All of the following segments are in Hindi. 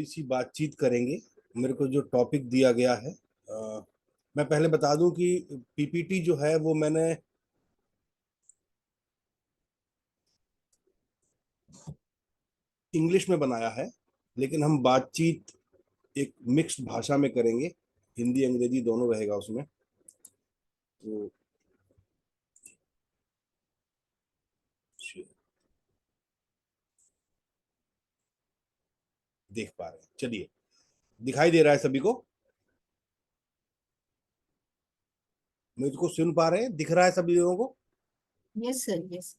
सी बातचीत करेंगे। मेरे को जो टॉपिक दिया गया है, मैं पहले बता दूं कि पीपीटी जो है वो मैंने इंग्लिश में बनाया है, लेकिन हम बातचीत एक मिक्स्ड भाषा में करेंगे। हिंदी अंग्रेजी दोनों रहेगा उसमें। तो देख पा रहे हैं, चलिए। दिखाई दे रहा है सभी को? मुझको सुन पा रहे हैं? दिख रहा है सभी लोगों को? Yes sir, yes.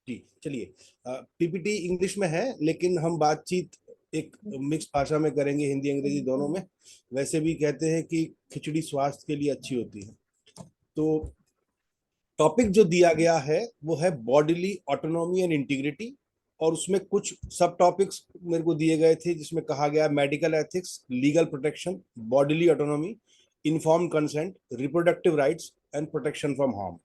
जी, चलिए। पीपीटी इंग्लिश में है, लेकिन हम बातचीत एक मिक्स भाषा में करेंगे, हिंदी अंग्रेजी दोनों में। वैसे भी कहते हैं कि खिचड़ी स्वास्थ्य के लिए अच्छी होती है। तो टॉपिक जो दिया गया है वो है बॉडीली ऑटोनॉमी एंड इंटीग्रिटी, और उसमें कुछ सब टॉपिक्स मेरे को दिए गए थे, जिसमें कहा गया medical ethics, legal protection, bodily autonomy, informed consent, reproductive rights and protection from harm.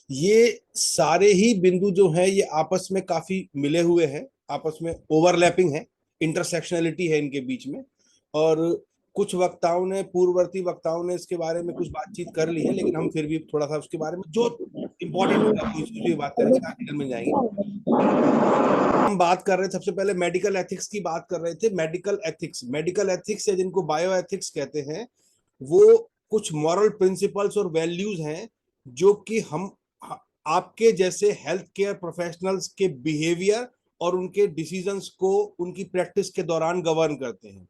ये सारे ही बिंदु जो हैं ये आपस में काफी मिले हुए हैं, आपस में ओवरलैपिंग है, इंटरसेक्शनलिटी है इनके बीच में। और कुछ वक्ताओं ने, पूर्ववर्ती वक्ताओं ने इसके बारे में कुछ बातचीत कर ली है, लेकिन हम फिर भी थोड़ा सा उसके बारे में जो इम्पोर्टेंट होगा उसी बात करेंगे, आर्टिकल में जाएंगे। हम बात कर रहे थे, सबसे पहले मेडिकल एथिक्स की बात कर रहे थे। मेडिकल एथिक्स या जिनको बायो एथिक्स कहते हैं, वो कुछ मॉरल प्रिंसिपल्स और वैल्यूज हैं जो कि हम आपके जैसे हेल्थ केयर प्रोफेशनल्स के बिहेवियर और उनके डिसीजंस को उनकी प्रैक्टिस के दौरान गवर्न करते हैं।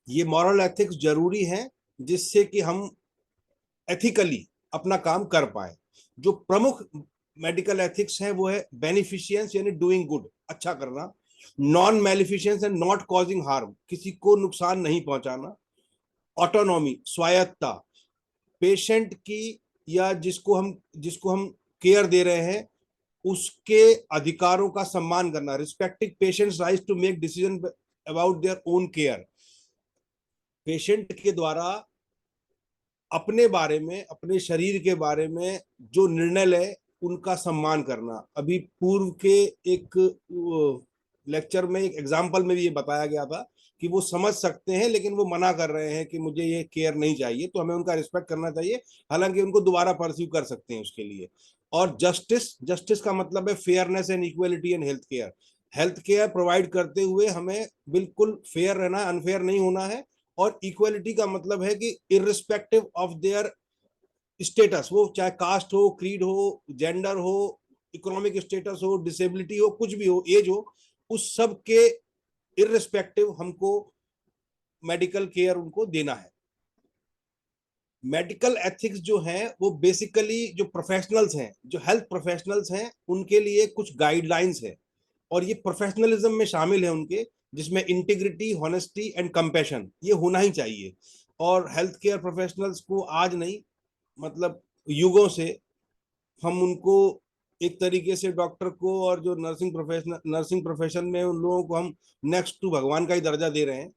ये मॉरल एथिक्स जरूरी हैं जिससे कि हम एथिकली अपना काम कर पाए। जो प्रमुख मेडिकल एथिक्स हैं वो है बेनिफिशियंस यानी डूइंग गुड, अच्छा करना, non maleficence and not causing harm, किसी को नुकसान नहीं पहुंचाना, ऑटोनॉमी, स्वायत्ता, पेशेंट की या जिसको हम केयर दे रहे हैं उसके अधिकारों का सम्मान करना, respecting patients right to make decision about their own care. Patient के द्वारा अपने बारे में, अपने शरीर के बारे में जो निर्णय ले उनका सम्मान करना। अभी पूर्व के एक लेक्चर में, एक एग्जाम्पल में भी ये बताया गया था कि वो समझ सकते हैं लेकिन वो मना कर रहे हैं कि मुझे ये केयर नहीं चाहिए, तो हमें उनका रिस्पेक्ट करना चाहिए, हालांकि उनको दोबारा परस्यू कर सकते हैं उसके लिए। और जस्टिस का मतलब है fairness and equality and health care provide करते हुए हमें बिल्कुल फेयर रहना है, अनफेयर नहीं होना है। और इक्वलिटी का मतलब है कि इररिस्पेक्टिव ऑफ देयर स्टेटस, वो चाहे कास्ट हो, क्रीड हो, जेंडर हो, इकोनॉमिक स्टेटस हो, डिसेबिलिटी हो, कुछ भी हो, एज हो, उस सब के इररिस्पेक्टिव हमको मेडिकल केयर उनको देना है। मेडिकल एथिक्स जो हैं वो बेसिकली जो प्रोफेशनल्स हैं, जो हेल्थ प्रोफेशनल्स हैं, उनके लिए कुछ गाइडलाइंस है, और ये प्रोफेशनलिज्म में शामिल है उनके, जिसमें इंटीग्रिटी, हॉनेस्टी एंड कंपैशन ये होना ही चाहिए। और हेल्थ केयर प्रोफेशनल्स को आज नहीं, मतलब युगों से हम उनको एक तरीके से, डॉक्टर को और जो नर्सिंग प्रोफेशन में उन लोगों को हम नेक्स्ट टू भगवान का ही दर्जा दे रहे हैं।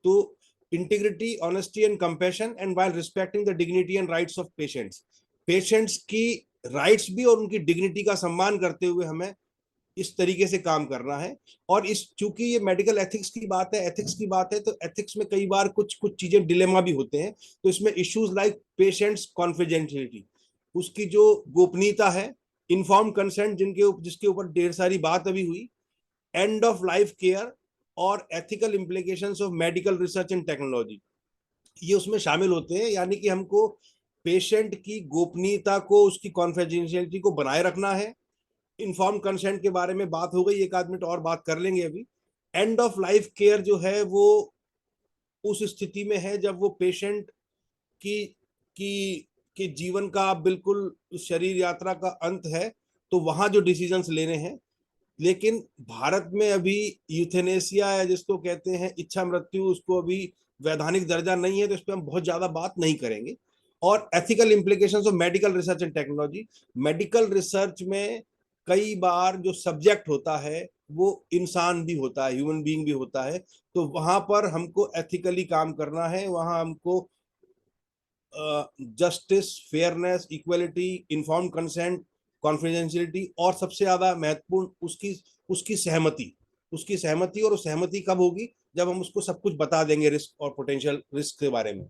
तो integrity, honesty and compassion, and while respecting the dignity and rights of patients की राइट्स भी और उनकी डिग्निटी का सम्मान करते हुए हमें इस तरीके से काम करना है। और इस चूंकि ये मेडिकल एथिक्स की बात है, एथिक्स की बात है, तो एथिक्स में कई बार कुछ कुछ चीजें डिलेमा भी होते हैं। तो इसमें इश्यूज लाइक पेशेंट्स कॉन्फिडेंशियलिटी, उसकी जो गोपनीयता है, इन्फॉर्म कंसेंट जिसके ऊपर ढेर सारी बात अभी हुई, एंड ऑफ लाइफ केयर, और ethical implications of medical research and technology, ये उसमें शामिल होते हैं। यानी कि हमको पेशेंट की गोपनीयता को, उसकी कॉन्फिडेंशियलिटी को बनाए रखना है। इन्फॉर्म कंसेंट के बारे में बात हो गई, एक आध मिनट और बात कर लेंगे अभी। एंड ऑफ लाइफ केयर जो है वो उस स्थिति में है जब वो पेशेंट की की के जीवन का बिल्कुल शरीर यात्रा का अंत है, तो वहां जो डिसीजंस लेने हैं। लेकिन भारत में अभी यूथेनेसिया या जिसको कहते हैं इच्छा मृत्यु, उसको अभी वैधानिक दर्जा नहीं है, तो इस पर हम बहुत ज्यादा बात नहीं करेंगे। और ethical implications of medical research and technology, medical research में कई बार जो सब्जेक्ट होता है वो इंसान भी होता है, ह्यूमन बीइंग भी होता है। तो वहां पर हमको एथिकली काम करना है, वहां हमको justice, fairness, equality, inform consent, confidentiality, और सबसे ज्यादा महत्वपूर्ण उसकी उसकी सहमति, उसकी सहमति, और वो सहमति कब होगी? जब हम उसको सब कुछ बता देंगे रिस्क और पोटेंशियल रिस्क के बारे में।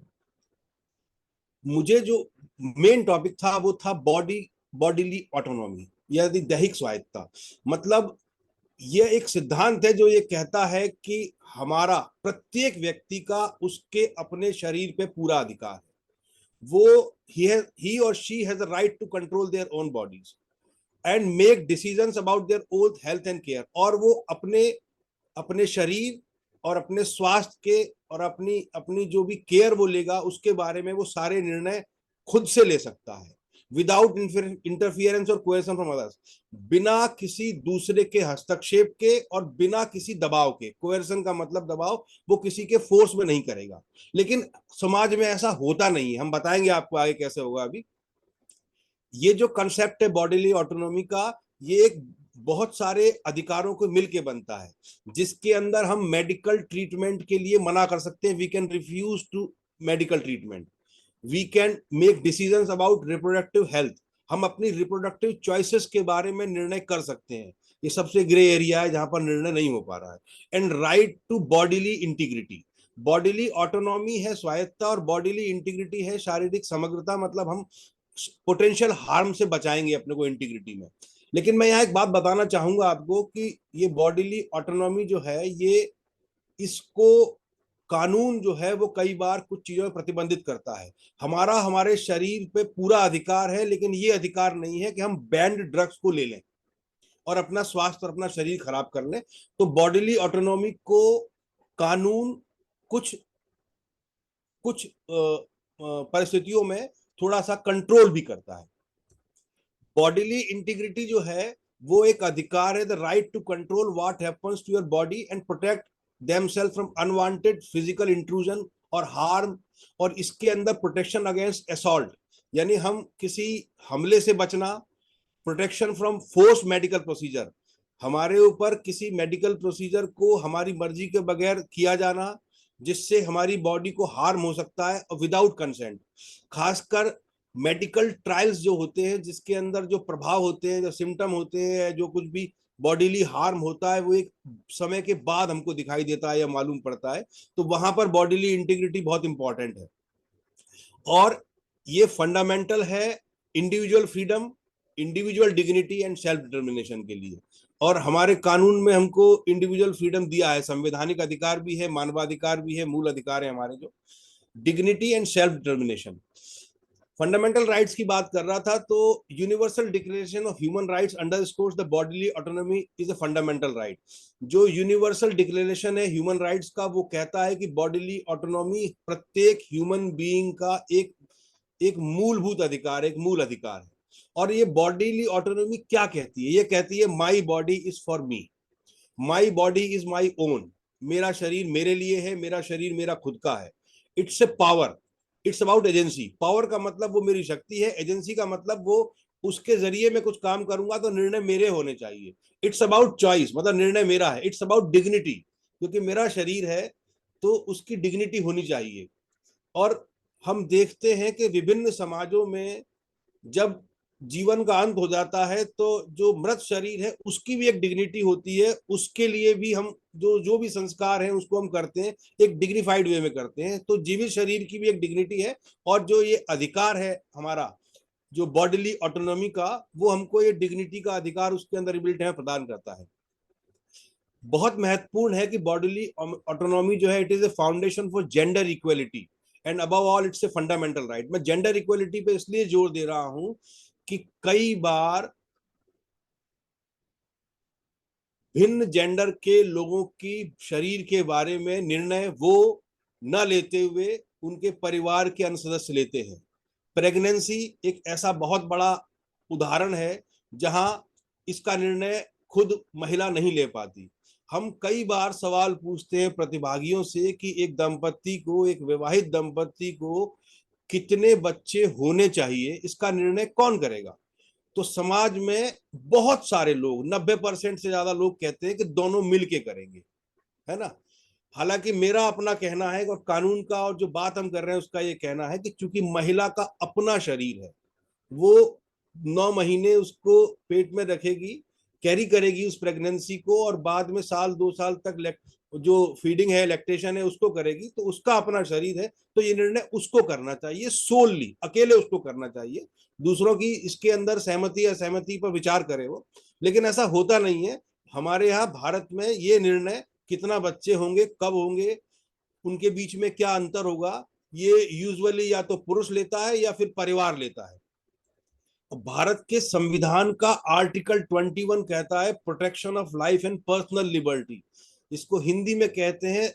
मुझे जो मेन टॉपिक था वो था बॉडीली ऑटोनॉमी, यानी दैहिक स्वायत्तता। मतलब यह एक सिद्धांत है जो ये कहता है कि हमारा प्रत्येक व्यक्ति का उसके अपने शरीर पे पूरा अधिकार है। वो ही और she has the right to control their own bodies and make decisions about their own health and care. और वो अपने अपने शरीर और अपने स्वास्थ्य के और अपनी अपनी जो भी केयर वो लेगा उसके बारे में वो सारे निर्णय खुद से ले सकता है, विदाउट इंटरफियरेंस और कोएशन फ्रॉम अदर्स, बिना किसी दूसरे के हस्तक्षेप के और बिना किसी दबाव के। कोएशन का मतलब दबाव, वो किसी के फोर्स में नहीं करेगा। लेकिन समाज में ऐसा होता नहीं है, हम बताएंगे आपको आगे कैसे होगा। अभी ये जो कंसेप्ट है बॉडीली ऑटोनॉमी का, ये एक बहुत सारे अधिकारों को मिलके बनता है, जिसके अंदर हम मेडिकल ट्रीटमेंट के लिए मना कर सकते हैं, we can refuse to medical treatment, we can make decisions about reproductive health, हम अपनी रिप्रोडक्टिव चॉइसेस के बारे में निर्णय कर सकते हैं। ये सबसे ग्रे एरिया है जहां पर निर्णय नहीं हो पा रहा है। And right to bodily integrity, bodily autonomy है स्वायत्ता, और बॉडीली इंटीग्रिटी है शारीरिक समग्रता। मतलब हम पोटेंशियल हार्म से बचाएंगे अपने को इंटीग्रिटी में। लेकिन मैं यहाँ एक बात बताना चाहूंगा आपको कि ये बॉडीली ऑटोनॉमी जो है, ये इसको कानून जो है वो कई बार कुछ चीजों में प्रतिबंधित करता है। हमारा हमारे शरीर पे पूरा अधिकार है, लेकिन ये अधिकार नहीं है कि हम बैंड ड्रग्स को ले लें और अपना स्वास्थ्य और अपना शरीर खराब कर लें। तो बॉडीली ऑटोनॉमी को कानून कुछ कुछ परिस्थितियों में थोड़ा सा कंट्रोल भी करता है। बॉडीली इंटीग्रिटी जो है वो एक अधिकार है, the right to control what happens to your body and protect themselves from unwanted physical intrusion और हार्म। और इसके अंदर प्रोटेक्शन अगेंस्ट असॉल्ट, यानी हम किसी हमले से बचना, protection from force medical procedure, हमारे ऊपर किसी मेडिकल प्रोसीजर को हमारी मर्जी के बगैर किया जाना जिससे हमारी बॉडी को हार्म हो सकता है, और विदाउट कंसेंट। खासकर मेडिकल ट्रायल्स जो होते हैं, जिसके अंदर जो प्रभाव होते हैं, जो सिम्टम होते हैं, जो कुछ भी बॉडीली हार्म होता है, वो एक समय के बाद हमको दिखाई देता है या मालूम पड़ता है। तो वहां पर बॉडीली इंटीग्रिटी बहुत इंपॉर्टेंट है। और ये फंडामेंटल है individual freedom, individual dignity and self determination के लिए। और हमारे कानून में हमको इंडिविजुअल फ्रीडम दिया है, संवैधानिक अधिकार भी है, मानवाधिकार भी है, मूल अधिकार है हमारे जो dignity and self determination. Fundamental rights की बात कर रहा था, तो universal declaration of human rights underscores the bodily autonomy is a fundamental right. जो यूनिवर्सल डिक्लेरेशन है ह्यूमन राइट्स का, वो कहता है कि बॉडीली ऑटोनॉमी प्रत्येक ह्यूमन बीइंग का एक एक मूलभूत अधिकार, एक मूल अधिकार है। और ये बॉडीली ऑटोनॉमी क्या कहती है? ये कहती है my body is for me, my body is my own, मेरा शरीर मेरे लिए है, मेरा शरीर मेरा खुद का है। It's a power, it's about agency. Power का मतलब वो मेरी शक्ति है, एजेंसी का मतलब वो उसके जरिए मैं कुछ काम करूंगा तो निर्णय मेरे होने चाहिए। इट्स अबाउट चॉइस, मतलब निर्णय मेरा है। इट्स अबाउट डिग्निटी, क्योंकि मेरा शरीर है तो उसकी डिग्निटी होनी चाहिए। और हम देखते हैं कि विभिन्न समाजों में जब जीवन का अंत हो जाता है तो जो मृत शरीर है उसकी भी एक डिग्निटी होती है, उसके लिए भी हम जो जो भी संस्कार हैं उसको हम करते हैं एक डिग्निफाइड वे में करते हैं। तो जीवित शरीर की भी एक डिग्निटी है। और जो ये अधिकार है हमारा जो बॉडीली ऑटोनॉमी का, वो हमको ये डिग्निटी का अधिकार उसके अंदर बिल्ट है, प्रदान करता है। बहुत महत्वपूर्ण है कि बॉडीली ऑटोनॉमी जो है it is a foundation for gender equality and above all it's a fundamental right. मैं जेंडर इक्वलिटी पे इसलिए जोर दे रहा हूं कि कई बार भिन्न जेंडर के लोगों की शरीर के बारे में निर्णय वो न लेते हुए उनके परिवार के अन्य सदस्य लेते हैं। प्रेगनेंसी एक ऐसा बहुत बड़ा उदाहरण है जहां इसका निर्णय खुद महिला नहीं ले पाती। हम कई बार सवाल पूछते हैं प्रतिभागियों से कि एक दंपत्ति को, एक विवाहित दंपत्ति को कितने बच्चे होने चाहिए, इसका निर्णय कौन करेगा? तो समाज में बहुत सारे लोग, 90% से ज्यादा लोग कहते हैं कि दोनों मिलके करेंगे, है ना। हालांकि मेरा अपना कहना है और कानून का और जो बात हम कर रहे हैं उसका ये कहना है कि चूंकि महिला का अपना शरीर है, वो 9 महीने उसको पेट में रखेगी, कैरी करेगी उस प्रेगनेंसी को, और बाद में साल 2 साल तक जो फीडिंग है, लैक्टेशन है, उसको करेगी, तो उसका अपना शरीर है, तो ये निर्णय उसको करना चाहिए, सोलली अकेले उसको करना चाहिए। दूसरों की इसके अंदर सहमति या सहमति पर विचार करे वो, लेकिन ऐसा होता नहीं है। हमारे यहाँ भारत में ये निर्णय कितना बच्चे होंगे, कब होंगे, उनके बीच में क्या अंतर होगा, ये यूजुअली या तो पुरुष लेता है या फिर परिवार लेता है। भारत के संविधान का आर्टिकल 21 कहता है protection of life and personal liberty. इसको हिंदी में कहते हैं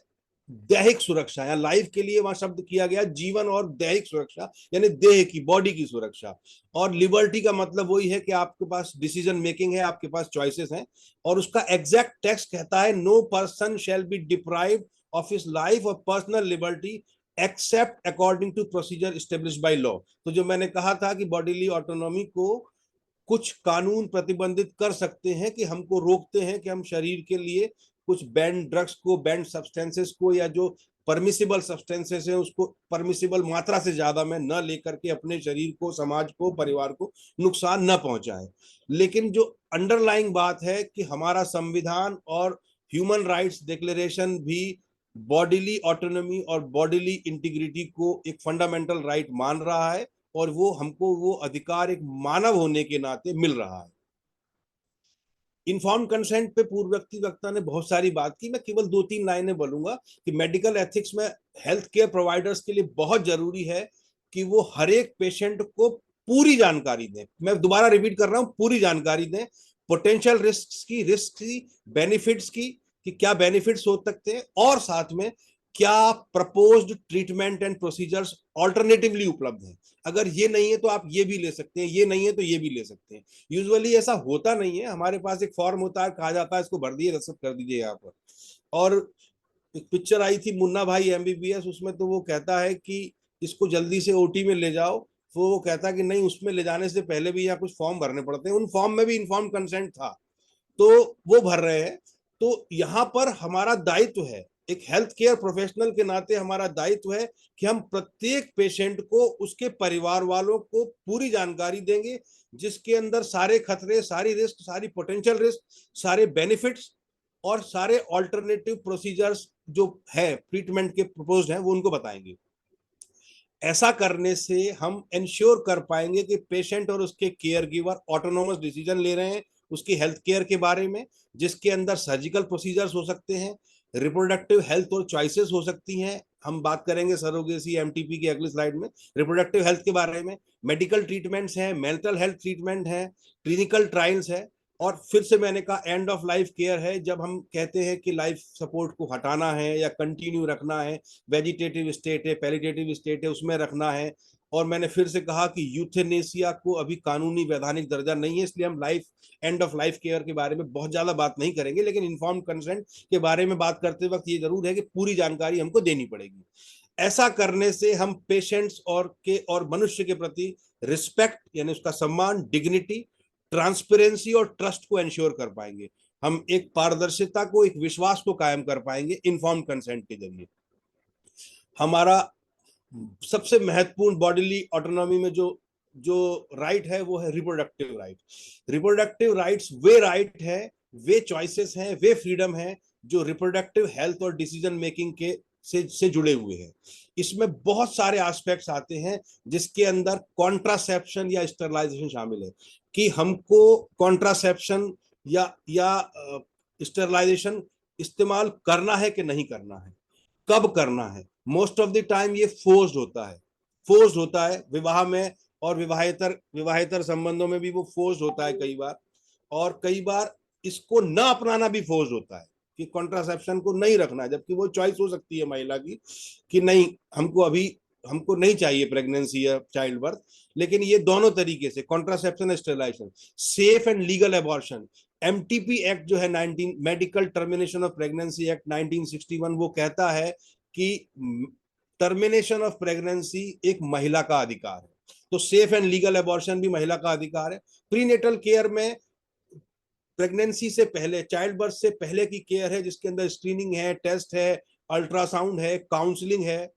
दैहिक सुरक्षा, या लाइफ के लिए वहां शब्द किया गया जीवन और दैहिक सुरक्षा, यानी देह की, बॉडी की सुरक्षा। और लिबर्टी का मतलब वही है कि आपके पास डिसीजन मेकिंग है, आपके पास चॉइसेस हैं। और उसका एग्जैक्ट टेक्स्ट कहता है no person shall be deprived of his life और personal liberty except according to procedure established by law. तो जो मैंने कहा था कि बॉडीली ऑटोनॉमी को कुछ कानून प्रतिबंधित कर सकते हैं, कि हमको रोकते हैं कि हम शरीर के लिए कुछ बैंड ड्रग्स को, बैंड सब्सटेंसेस को, या जो परमिसिबल सब्सटेंसेस हैं उसको परमिसिबल मात्रा से ज्यादा में न लेकर के अपने शरीर को, समाज को, परिवार को नुकसान न पहुंचाए। लेकिन जो अंडरलाइंग बात है कि हमारा संविधान और ह्यूमन राइट्स डिक्लेरेशन भी बॉडीली ऑटोनॉमी और बॉडीली इंटीग्रिटी को एक फंडामेंटल राइट मान रहा है, और वो हमको वो अधिकार एक मानव होने के नाते मिल रहा है। इन्फॉर्म कंसेंट पे पूर्व वक्ता ने बहुत सारी बात की, मैं केवल 2-3 लाइनें बोलूंगा कि मेडिकल एथिक्स में हेल्थ केयर प्रोवाइडर्स के लिए बहुत जरूरी है कि वो हर एक पेशेंट को पूरी जानकारी दें। मैं दोबारा रिपीट कर रहा हूं, पूरी जानकारी दें, पोटेंशियल रिस्क की, बेनिफिट्स की, कि क्या बेनिफिट्स हो सकते हैं, और साथ में क्या proposed treatment and procedures alternatively उपलब्ध है। अगर ये नहीं है तो आप ये भी ले सकते हैं, ये नहीं है तो ये भी ले सकते हैं। यूजुअली ऐसा होता नहीं है, हमारे पास एक फॉर्म होता है, कहा जाता है इसको भर दिए, रसद कर दीजिए यहाँ पर। और एक पिक्चर आई थी मुन्ना भाई एमबीबीएस, उसमें तो वो कहता है कि इसको जल्दी से ओटी में ले जाओ, तो वो कहता है कि नहीं, उसमें ले जाने से पहले भी यहाँ कुछ फॉर्म भरने पड़ते हैं। उन फॉर्म में भी इन्फॉर्म कंसेंट था, तो वो भर रहे हैं। तो यहाँ पर हमारा दायित्व है, एक हेल्थ केयर प्रोफेशनल के नाते हमारा दायित्व है कि हम प्रत्येक पेशेंट को, उसके परिवार वालों को पूरी जानकारी देंगे, जिसके अंदर सारे खतरे, सारी रिस्क, सारी पोटेंशियल रिस्क, सारे बेनिफिट्स और सारे ऑल्टरनेटिव प्रोसीजर्स जो है ट्रीटमेंट के प्रपोज्ड हैं, वो उनको बताएंगे। ऐसा करने से हम इंश्योर कर पाएंगे कि पेशेंट और उसके केयर गिवर ऑटोनोमस डिसीजन ले रहे हैं उसकी हेल्थ केयर के बारे में, जिसके अंदर सर्जिकल प्रोसीजर्स हो सकते हैं, रिप्रोडक्टिव हेल्थ और चॉइसेस हो सकती हैं। हम बात करेंगे सरोगेसी, एमटीपी की अगली स्लाइड में रिप्रोडक्टिव हेल्थ के बारे में। मेडिकल ट्रीटमेंट्स हैं, मेंटल हेल्थ ट्रीटमेंट है, क्लिनिकल ट्रायल्स है, और फिर से मैंने कहा एंड ऑफ लाइफ केयर है, जब हम कहते हैं कि लाइफ सपोर्ट को हटाना है या कंटिन्यू रखना है, वेजिटेटिव स्टेट है, पैलिएटिव स्टेट है, उसमें रखना है। और मैंने फिर से कहा कि यूथेनेसिया को अभी कानूनी वैधानिक दर्जा नहीं है, इसलिए हम life end of life care के बारे में बहुत ज्यादा बात नहीं करेंगे, लेकिन इन्फॉर्म कंसेंट के बारे में बात करते वक्त ये जरूर है कि पूरी जानकारी हमको देनी पड़ेगी। ऐसा करने से हम पेशेंट्स और मनुष्य के प्रति रिस्पेक्ट, यानी उसका सम्मान, डिग्निटी, ट्रांसपेरेंसी और ट्रस्ट को एंश्योर कर पाएंगे। हम एक पारदर्शिता को, एक विश्वास को कायम कर पाएंगे इन्फॉर्म कंसेंट के जरिए। हमारा सबसे महत्वपूर्ण बॉडीली ऑटोनॉमी में जो जो राइट है वो है reproductive right. Reproductive rights way right है, वे चॉइसेस हैं, वे फ्रीडम है जो रिप्रोडक्टिव हेल्थ और डिसीजन मेकिंग के से जुड़े हुए हैं। इसमें बहुत सारे एस्पेक्ट्स आते हैं, जिसके अंदर कॉन्ट्रासेप्शन या स्टरलाइजेशन शामिल है, कि हमको कॉन्ट्रासेप्शन या स्टरलाइजेशन इस्तेमाल करना है कि नहीं करना है, कब करना है। मोस्ट ऑफ द टाइम ये फोर्स्ड होता है विवाह में, और विवाहेतर संबंधों में भी वो फोर्स्ड होता है कई बार, और कई बार इसको न अपनाना भी फोर्स्ड होता है कि कॉन्ट्रासेप्शन को नहीं रखना है, जबकि वो चॉइस हो सकती है महिला की कि नहीं, हमको नहीं चाहिए प्रेगनेंसी या चाइल्ड बर्थ। लेकिन ये दोनों तरीके से, contraception, sterilisation, safe and legal abortion. MTP act जो है 19 medical termination of pregnancy act 1961, वो कहता है कि टर्मिनेशन ऑफ प्रेगनेंसी एक महिला का अधिकार है, तो सेफ एंड लीगल एबॉर्शन भी महिला का अधिकार है। प्रीनेटल केयर में प्रेगनेंसी से पहले, चाइल्ड बर्थ से पहले की केयर है, जिसके अंदर स्क्रीनिंग है, टेस्ट है, अल्ट्रासाउंड है, काउंसलिंग है,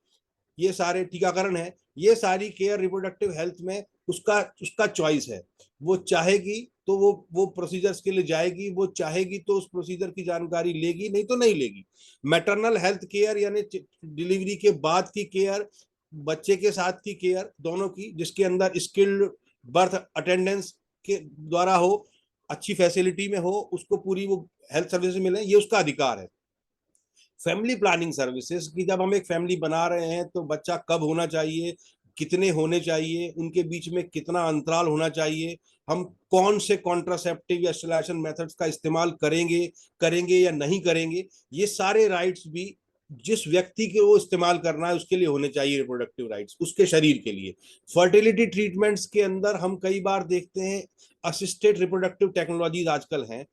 ये सारे टीकाकरण है, ये सारी केयर रिप्रोडक्टिव हेल्थ में उसका उसका चॉइस है। वो चाहेगी तो वो प्रोसीजर्स के लिए जाएगी, वो चाहेगी तो उस प्रोसीजर की जानकारी लेगी, नहीं तो नहीं लेगी। मैटरनल हेल्थ केयर यानी डिलीवरी के बाद की केयर, बच्चे के साथ की केयर, दोनों की, जिसके अंदर स्किल्ड बर्थ अटेंडेंस के द्वारा हो, अच्छी फैसिलिटी में हो, उसको पूरी वो हेल्थ सर्विस मिले, ये उसका अधिकार है। फैमिली प्लानिंग सर्विसेज की जब हम एक फैमिली बना रहे हैं तो बच्चा कब होना चाहिए, कितने होने चाहिए, उनके बीच में कितना अंतराल होना चाहिए, हम कौन से कॉन्ट्रासेप्टिव या स्टिमुलेशन मेथड्स का इस्तेमाल करेंगे करेंगे या नहीं करेंगे, ये सारे राइट्स भी जिस व्यक्ति के वो इस्तेमाल करना है उसके लिए होने चाहिए, रिप्रोडक्टिव राइट्स उसके शरीर के लिए। फर्टिलिटी ट्रीटमेंट्स के अंदर हम कई बार देखते हैं असिस्टेड रिप्रोडक्टिव टेक्नोलॉजीज आजकल हैं,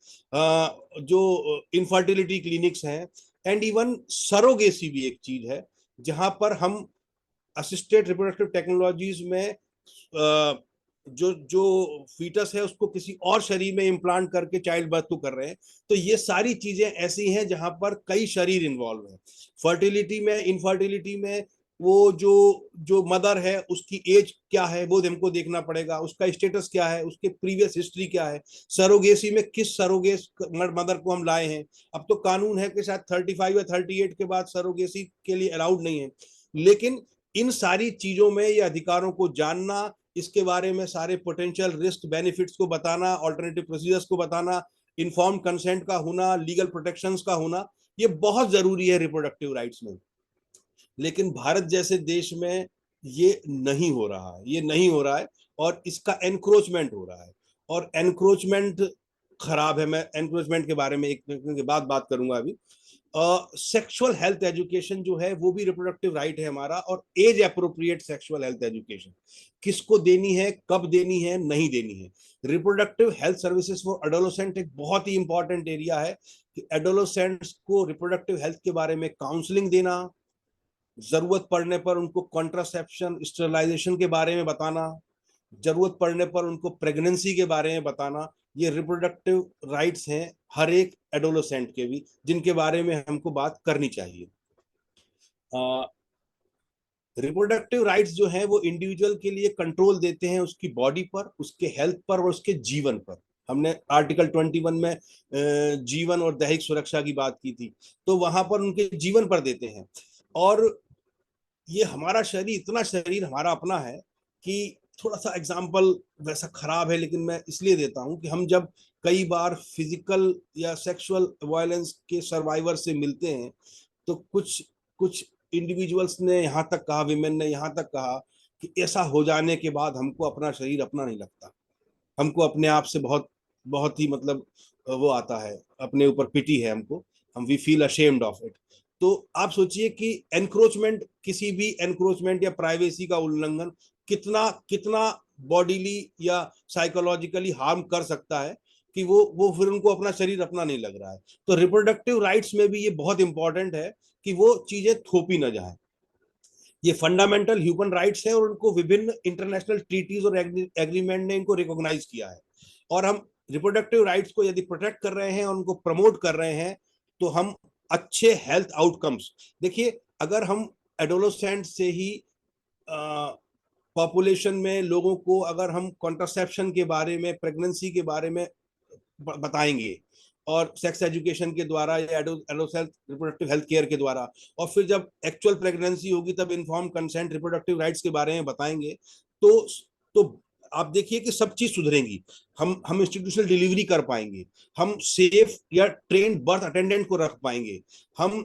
जो इनफर्टिलिटी क्लिनिक्स हैं, एंड इवन सरोगेसी भी एक चीज है जहां पर हम असिस्टेड रिप्रोडक्टिव टेक्नोलॉजीज में जो जो फीटस है उसको किसी और शरीर में इम्प्लांट करके चाइल्ड बर्थ को कर रहे हैं। तो ये सारी चीजें ऐसी हैं जहां पर कई शरीर इन्वॉल्व है। फर्टिलिटी में, इनफर्टिलिटी में वो जो जो मदर है उसकी एज क्या है वो हमको देखना पड़ेगा, उसका स्टेटस क्या है, उसके प्रीवियस हिस्ट्री क्या है। सरोगेसी में किस सरोगेस मदर को हम लाए हैं, अब तो कानून है कि शायद 35 या 38 के बाद सरोगेसी के लिए अलाउड नहीं है, लेकिन इन सारी चीजों में ये अधिकारों को जानना, इसके बारे में सारे पोटेंशियल रिस्क बेनिफिट्स को बताना, ऑल्टरनेटिव प्रोसीजर्स को बताना, इन्फॉर्म कंसेंट का होना, लीगल प्रोटेक्शंस का होना, ये बहुत जरूरी है रिप्रोडक्टिव राइट्स में। लेकिन भारत जैसे देश में ये नहीं हो रहा है, ये नहीं हो रहा है, और इसका एनक्रोचमेंट हो रहा है, और एनक्रोचमेंट खराब है। मैं एनक्रोचमेंट के बारे में एक के बाद बात करूंगा अभी। सेक्सुअल हेल्थ एजुकेशन जो है वो भी रिप्रोडक्टिव राइट है हमारा, और age appropriate sexual health education किसको देनी है, कब देनी है, नहीं देनी है। Reproductive health services for adolescent एक बहुत ही इंपॉर्टेंट एरिया है कि एडोलेसेंट्स को रिप्रोडक्टिव हेल्थ के बारे में काउंसलिंग देना, जरूरत पड़ने पर उनको कॉन्ट्रासेप्शन स्टेरिलाइजेशन के बारे में बताना, जरूरत पड़ने पर उनको प्रेगनेंसी के बारे में बताना, ये रिप्रोडक्टिव राइट्स हैं हर एक एडोलेसेंट के भी, जिनके बारे में हमको बात करनी चाहिए। रिप्रोडक्टिव राइट्स जो हैं वो इंडिविजुअल के लिए कंट्रोल देते हैं उसकी बॉडी पर, उसके हेल्थ पर और उसके जीवन पर। हमने आर्टिकल 21 में जीवन और दैहिक सुरक्षा की बात की थी, तो वहां पर उनके जीवन पर देते हैं। और ये हमारा शरीर, इतना शरीर हमारा अपना है कि थोड़ा सा एग्जाम्पल वैसा खराब है लेकिन मैं इसलिए देता हूं कि हम जब कई बार फिजिकल या सेक्सुअल वायलेंस के सर्वाइवर से मिलते हैं तो कुछ कुछ इंडिविजुअल्स ने यहाँ तक कहा, विमेन ने यहाँ तक कहा कि ऐसा हो जाने के बाद हमको अपना शरीर अपना नहीं लगता, हमको अपने आप से बहुत बहुत ही मतलब वो आता है, अपने ऊपर पिटी है हमको, हम we feel ashamed of it. तो आप सोचिए कि एनक्रोचमेंट, किसी भी एनक्रोचमेंट या प्राइवेसी का उल्लंघन कितना कितना बॉडीली या साइकोलॉजिकली हार्म कर सकता है कि वो फिर उनको अपना शरीर अपना नहीं लग रहा है। तो रिप्रोडक्टिव राइट्स में भी ये बहुत इंपॉर्टेंट है कि वो चीजें थोपी न जाए। ये फंडामेंटल ह्यूमन राइट्स है और उनको विभिन्न इंटरनेशनल ट्रीटीज और एग्रीमेंट ने इनको रिकॉग्नाइज किया है। और हम रिप्रोडक्टिव राइट्स को यदि प्रोटेक्ट कर रहे हैं और उनको प्रमोट कर रहे हैं तो हम अच्छे हेल्थ आउटकम्स, देखिए अगर हम एडोलेसेंट से ही पॉपुलेशन में लोगों को अगर हम कॉन्ट्रासेप्शन के बारे में, प्रेगनेंसी के बारे में बताएंगे और सेक्स एजुकेशन के द्वारा या एडोलसेंट रिप्रोडक्टिव हेल्थ केयर के द्वारा, और फिर जब एक्चुअल प्रेगनेंसी होगी तब इन्फॉर्म कंसेंट रिप्रोडक्टिव राइट्स के बारे में बताएंगे, तो तो आप देखिए कि सब चीज सुधरेंगी। हम इंस्टीट्यूशनल डिलीवरी कर पाएंगे, हम सेफ या ट्रेन बर्थ अटेंडेंट को रख पाएंगे, हम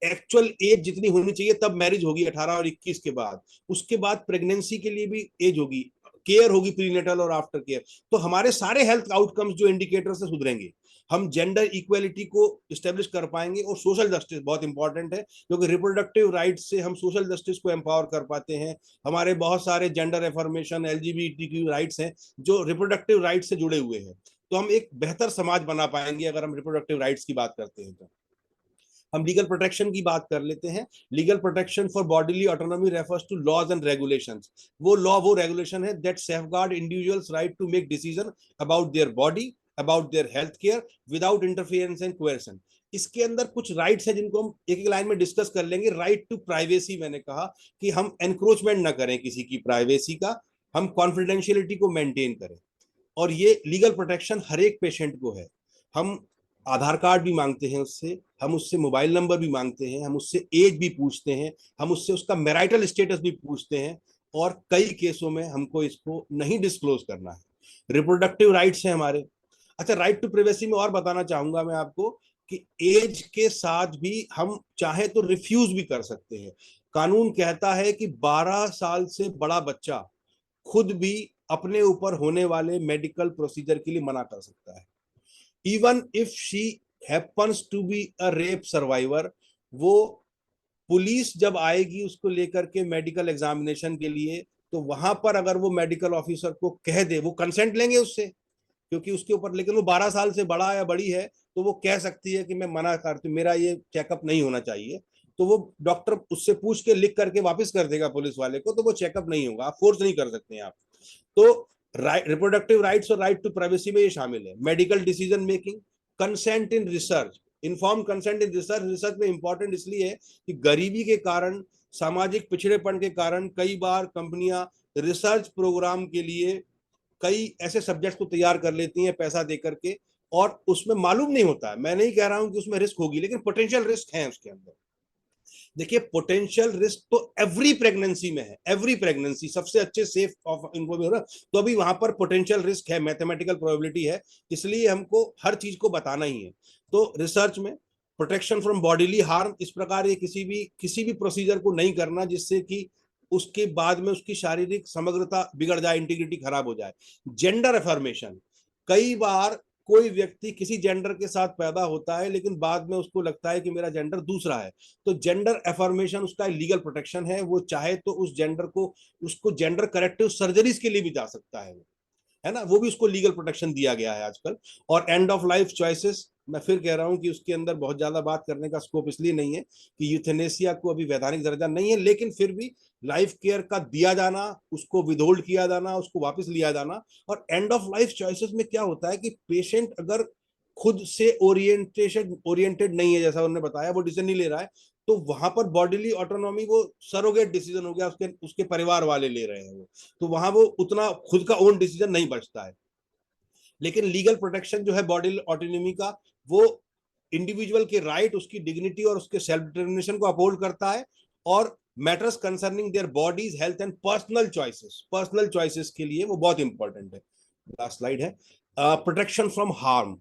एक्चुअल एज जितनी होनी चाहिए तब मैरिज होगी 18 और 21 के बाद, उसके बाद प्रेगनेंसी के लिए भी एज होगी, केयर होगी प्रीनेटल और आफ्टर केयर। तो हमारे सारे हेल्थ आउटकम्स जो इंडिकेटर से सुधरेंगे, हम जेंडर इक्वेलिटी को स्टेब्लिश कर पाएंगे, और सोशल जस्टिस बहुत इंपॉर्टेंट है क्योंकि रिप्रोडक्टिव राइट्स से हम सोशल जस्टिस को एम्पावर कर पाते हैं। हमारे बहुत सारे जेंडर एफर्मेशन, एलजीबीटीक्यू राइट्स हैं जो रिप्रोडक्टिव राइट्स से जुड़े हुए हैं। तो हम एक बेहतर समाज बना पाएंगे अगर हम रिप्रोडक्टिव राइट्स की बात करते हैं। तो हम लीगल प्रोटेक्शन की बात कर लेते हैं। Legal protection for bodily autonomy refers to laws and regulations. वो लॉ, वो रेगुलेशन है that safeguard individuals right to make decision about their body, about their health care without interference and coercion. इसके अंदर कुछ राइट्स है जिनको हम एक एक लाइन में डिस्कस कर लेंगे। राइट टू प्राइवेसी, मैंने कहा कि हम एनक्रोचमेंट ना करें किसी की प्राइवेसी का, हम कॉन्फिडेंशियलिटी को मेंटेन करें। और ये लीगल प्रोटेक्शन हर एक पेशेंट को है। हम आधार कार्ड भी मांगते हैं उससे, हम उससे मोबाइल नंबर भी मांगते हैं, हम उससे एज भी पूछते हैं, हम उससे उसका मैरिटल स्टेटस भी पूछते हैं, और कई केसों में हमको इसको नहीं डिस्क्लोज करना है। रिप्रोडक्टिव राइट्स हैं हमारे। अच्छा, राइट टू प्राइवेसी में और बताना चाहूंगा मैं आपको कि एज के साथ भी हम चाहे तो रिफ्यूज भी कर सकते हैं। कानून कहता है कि 12 साल से बड़ा बच्चा खुद भी अपने ऊपर होने वाले मेडिकल प्रोसीजर के लिए मना कर सकता है। Even if she happens to be a rape survivor, वो पुलिस जब आएगी उसको लेकर के मेडिकल एग्जामिनेशन के लिए, तो वहां पर अगर वो मेडिकल ऑफिसर को कह दे, वो कंसेंट लेंगे उससे, क्योंकि उसके ऊपर, लेकिन वो 12 साल से बड़ा या बड़ी है, तो वो कह सकती है कि मैं मना करती हूँ, मेरा ये चेकअप नहीं होना चाहिए। तो वो डॉक्टर उससे पूछ के लिख करके वापस कर देगा पुलिस वाले को, तो वो चेकअप नहीं होगा, आप फोर्स नहीं कर सकते हैं आप। तो रिप्रोडक्टिव राइट्स और राइट टू प्राइवेसी में ये शामिल है। Medical decision making, consent in research, inform consent in research. Research में इंपॉर्टेंट इसलिए है कि गरीबी के कारण, सामाजिक पिछड़ेपन के कारण कई बार कंपनियां रिसर्च प्रोग्राम के लिए कई ऐसे सब्जेक्ट्स को तैयार कर लेती हैं पैसा दे करके, और उसमें मालूम नहीं होता है। मैं नहीं कह रहा हूं कि उसमें रिस्क होगी, लेकिन पोटेंशियल रिस्क है उसके अंदर। देखिए, पोटेंशियल रिस्क तो एवरी प्रेगनेंसी में है, एवरी प्रेगनेंसी सबसे अच्छे सेफ ऑफ इनको भी हो रहा, तो अभी वहां पर पोटेंशियल रिस्क है, मैथमेटिकल प्रोबेबिलिटी है, इसलिए हमको हर चीज को बताना ही है। तो रिसर्च में प्रोटेक्शन फ्रॉम बॉडीली हार्म, इस प्रकार ये किसी भी प्रोसीजर को नहीं करना जिससे कि उसके बाद में उसकी शारीरिक समग्रता बिगड़ जाए, इंटीग्रिटी खराब हो जाए। जेंडर अफर्मेशन, कई बार कोई व्यक्ति किसी जेंडर के साथ पैदा होता है लेकिन बाद में उसको लगता है कि मेरा जेंडर दूसरा है, तो जेंडर अफर्मेशन उसका लीगल प्रोटेक्शन है। वो चाहे तो उस जेंडर को, उसको जेंडर करेक्टिव सर्जरीज के लिए भी जा सकता है ना, वो भी उसको लीगल प्रोटेक्शन दिया गया है आजकल। और एंड ऑफ लाइफ चॉइसेस, मैं फिर कह रहा हूं कि उसके अंदर बहुत ज्यादा बात करने का स्कोप इसलिए नहीं है कि यूथेनेसिया को अभी वैधानिक दर्जा नहीं है, लेकिन फिर भी लाइफ केयर का दिया जाना, उसको विदहोल्ड किया जाना, उसको वापस लिया जाना। और एंड ऑफ लाइफ चॉइसेस में क्या होता है कि पेशेंट अगर खुद से ओरिएंटेड नहीं है, जैसा उन्होंने बताया, वो डिसीजन नहीं ले रहा है, तो वहां पर बॉडीली ऑटोनॉमी वो सरोगेट डिसीजन हो गया, उसके उसके परिवार वाले ले रहे हैं वो, तो वहां वो उतना खुद का ओन डिसीजन नहीं बचता है। लेकिन लीगल प्रोटेक्शन जो है बॉडी ऑटोनॉमी का, वो इंडिविजुअल के राइट, उसकी डिग्निटी और उसके सेल्फ डिटर्मिनेशन को अपहोल्ड करता है। और matters concerning their bodies health and personal choices के लिए वो बहुत इंपॉर्टेंट है। लास्ट स्लाइड है, प्रोटेक्शन फ्रॉम हार्म।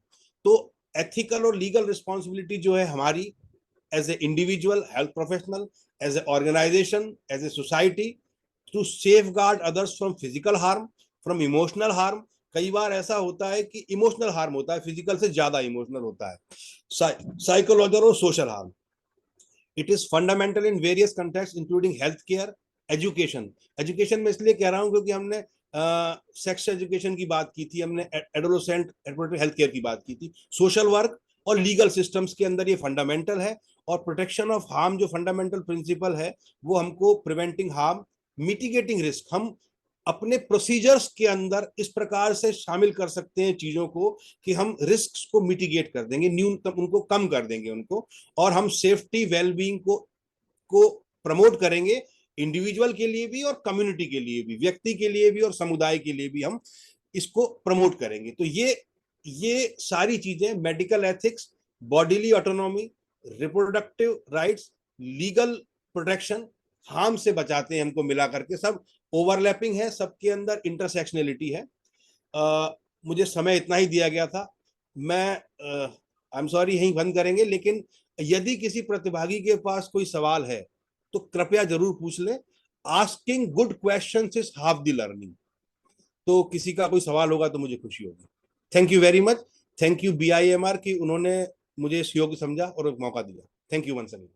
तो एथिकल और लीगल रिस्पॉन्सिबिलिटी जो है हमारी, as a individual health professional, as a organisation, as a society, to safeguard others from physical harm, from emotional harm. कई बार ऐसा होता है कि इमोशनल हार्म होता है, फिजिकल से ज्यादा इमोशनल होता है। साइकोलॉजिकल और social harm, it is fundamental in various context including health care, education. Education में इसलिए कह रहा हूं क्योंकि हमने सेक्स एजुकेशन की बात की थी, हमने एडोलेसेंट हेल्थ केयर की बात की थी, सोशल वर्क और लीगल सिस्टम्स के अंदर ये फंडामेंटल है। और प्रोटेक्शन ऑफ हार्म जो फंडामेंटल प्रिंसिपल है, वो हमको प्रिवेंटिंग हार्म, मिटिगेटिंग रिस्क, हम अपने प्रोसीजर्स के अंदर इस प्रकार से शामिल कर सकते हैं चीजों को कि हम रिस्क को मिटिगेट कर देंगे, न्यूनतम उनको कम कर देंगे उनको, और हम सेफ्टी वेलबींग को प्रमोट करेंगे, इंडिविजुअल के लिए भी और कम्युनिटी के लिए भी, व्यक्ति के लिए भी और समुदाय के लिए भी हम इसको प्रमोट करेंगे। तो ये सारी चीजें, medical ethics, bodily autonomy, reproductive rights, legal protection, harm से बचाते हैं हमको, मिला करके सब ओवरलैपिंग है, सबके अंदर इंटरसेक्शनलिटी है। मुझे समय इतना ही दिया गया था, मैं आई एम सॉरी यहीं बंद करेंगे, लेकिन यदि किसी प्रतिभागी के पास कोई सवाल है तो कृपया जरूर पूछ ले। Asking good questions is half the learning. तो किसी का कोई सवाल होगा तो मुझे खुशी होगी। Thank you very much. Thank you BIMR कि उन्होंने मुझे इस योग्य समझा और एक मौका दिया। Thank you once again.